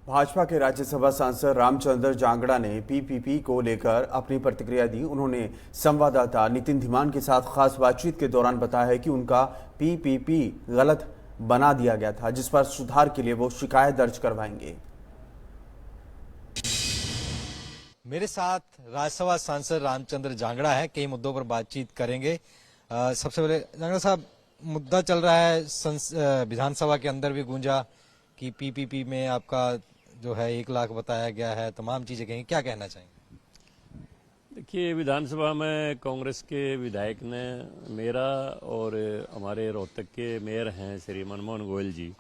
भाजपा के राज्यसभा सांसद रामचंद्र जांगड़ा ने पीपीपी को लेकर अपनी प्रतिक्रिया दी। उन्होंने संवाददाता नितिन धीमान के साथ खास बातचीत के दौरान बताया है कि उनका पीपीपी गलत बना दिया गया था, जिस पर सुधार के लिए वो शिकायत दर्ज करवाएंगे। मेरे साथ राज्यसभा सांसद रामचंद्र जांगड़ा है, कई मुद्दों पर बातचीत करेंगे। सबसे पहले जांगड़ा साहब, मुद्दा चल रहा है विधानसभा के अंदर भी गूंजा कि पीपीपी में आपका जो है 1 लाख बताया गया है, तमाम चीजें कहेंगे, क्या कहना चाहेंगे? देखिए, विधानसभा में कांग्रेस के विधायक ने मेरा और हमारे रोहतक के मेयर हैं श्री मनमोहन गोयल जी,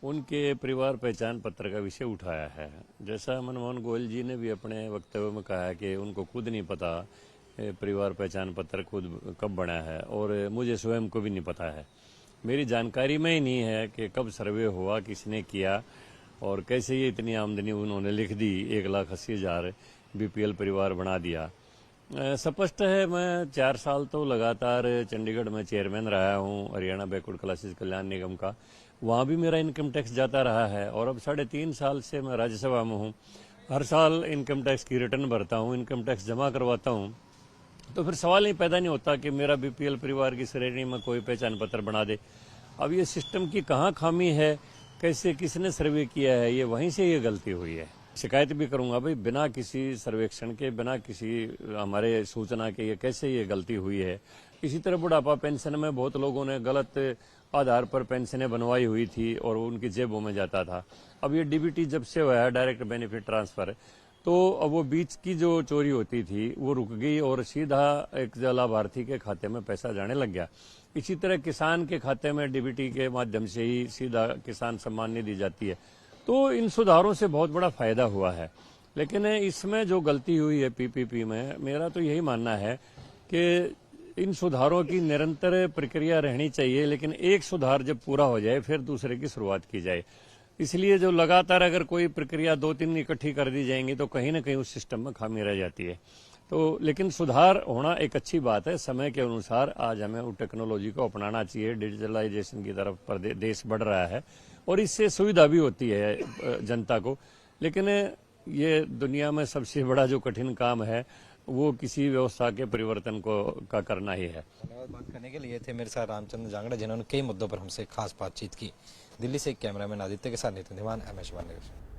उनके परिवार पहचान पत्र का विषय उठाया है। जैसा मनमोहन गोयल जी ने भी अपने वक्तव्य में कहा है कि उनको खुद नहीं पता परिवार पहचान पत्र खुद कब बना है, और मुझे स्वयं को भी नहीं पता है। मेरी जानकारी में ही नहीं है कि कब सर्वे हुआ, किसने किया और कैसे ये इतनी आमदनी उन्होंने लिख दी, 1,80,000 बीपीएल परिवार बना दिया। स्पष्ट है, मैं 4 साल तो लगातार चंडीगढ़ में चेयरमैन रहा हूँ हरियाणा बैकवर्ड क्लासेस कल्याण निगम का, वहाँ भी मेरा इनकम टैक्स जाता रहा है। और अब 3.5 साल से मैं राज्यसभा में हूँ, हर साल इनकम टैक्स की रिटर्न भरता हूँ, इनकम टैक्स जमा करवाता हूँ। तो फिर सवाल ही पैदा नहीं होता कि मेरा बीपीएल परिवार की श्रेणी में कोई पहचान पत्र बना दे। अब ये सिस्टम की कहाँ खामी है, कैसे किसने सर्वे किया है, ये वहीं से ये गलती हुई है। शिकायत भी करूंगा भाई, बिना किसी सर्वेक्षण के, बिना किसी हमारे सूचना के ये कैसे ये गलती हुई है। इसी तरह बुढ़ापा पेंशन में बहुत लोगों ने गलत आधार पर पेंशनें बनवाई हुई थी और उनकी जेबों में जाता था। अब ये डीबीटी जब से हुआ है, डायरेक्ट बेनिफिट ट्रांसफर, तो अब वो बीच की जो चोरी होती थी वो रुक गई और सीधा एक लाभार्थी के खाते में पैसा जाने लग गया। इसी तरह किसान के खाते में डीबीटी के माध्यम से ही सीधा किसान सम्मान निधि जाती है। तो इन सुधारों से बहुत बड़ा फायदा हुआ है, लेकिन इसमें जो गलती हुई है पीपीपी में, मेरा तो यही मानना है कि इन सुधारों की निरंतर प्रक्रिया रहनी चाहिए, लेकिन एक सुधार जब पूरा हो जाए फिर दूसरे की शुरुआत की जाए। इसलिए जो लगातार अगर कोई प्रक्रिया 2-3 इकट्ठी कर दी जाएंगी तो कहीं ना कहीं उस सिस्टम में खामी रह जाती है। तो लेकिन सुधार होना एक अच्छी बात है। समय के अनुसार आज हमें उस टेक्नोलॉजी को अपनाना चाहिए। डिजिटलाइजेशन की तरफ देश बढ़ रहा है और इससे सुविधा भी होती है जनता को। लेकिन ये दुनिया में सबसे बड़ा जो कठिन काम है वो किसी व्यवस्था के परिवर्तन का करना ही है। धन्यवाद। बात करने के लिए थे मेरे साथ रामचंद्र जांगड़ा, जिन्होंने कई मुद्दों पर हमसे खास बातचीत की। दिल्ली से कैमरामैन आदित्य के साथ नितिन धीमान, MS 1 न्यूज़।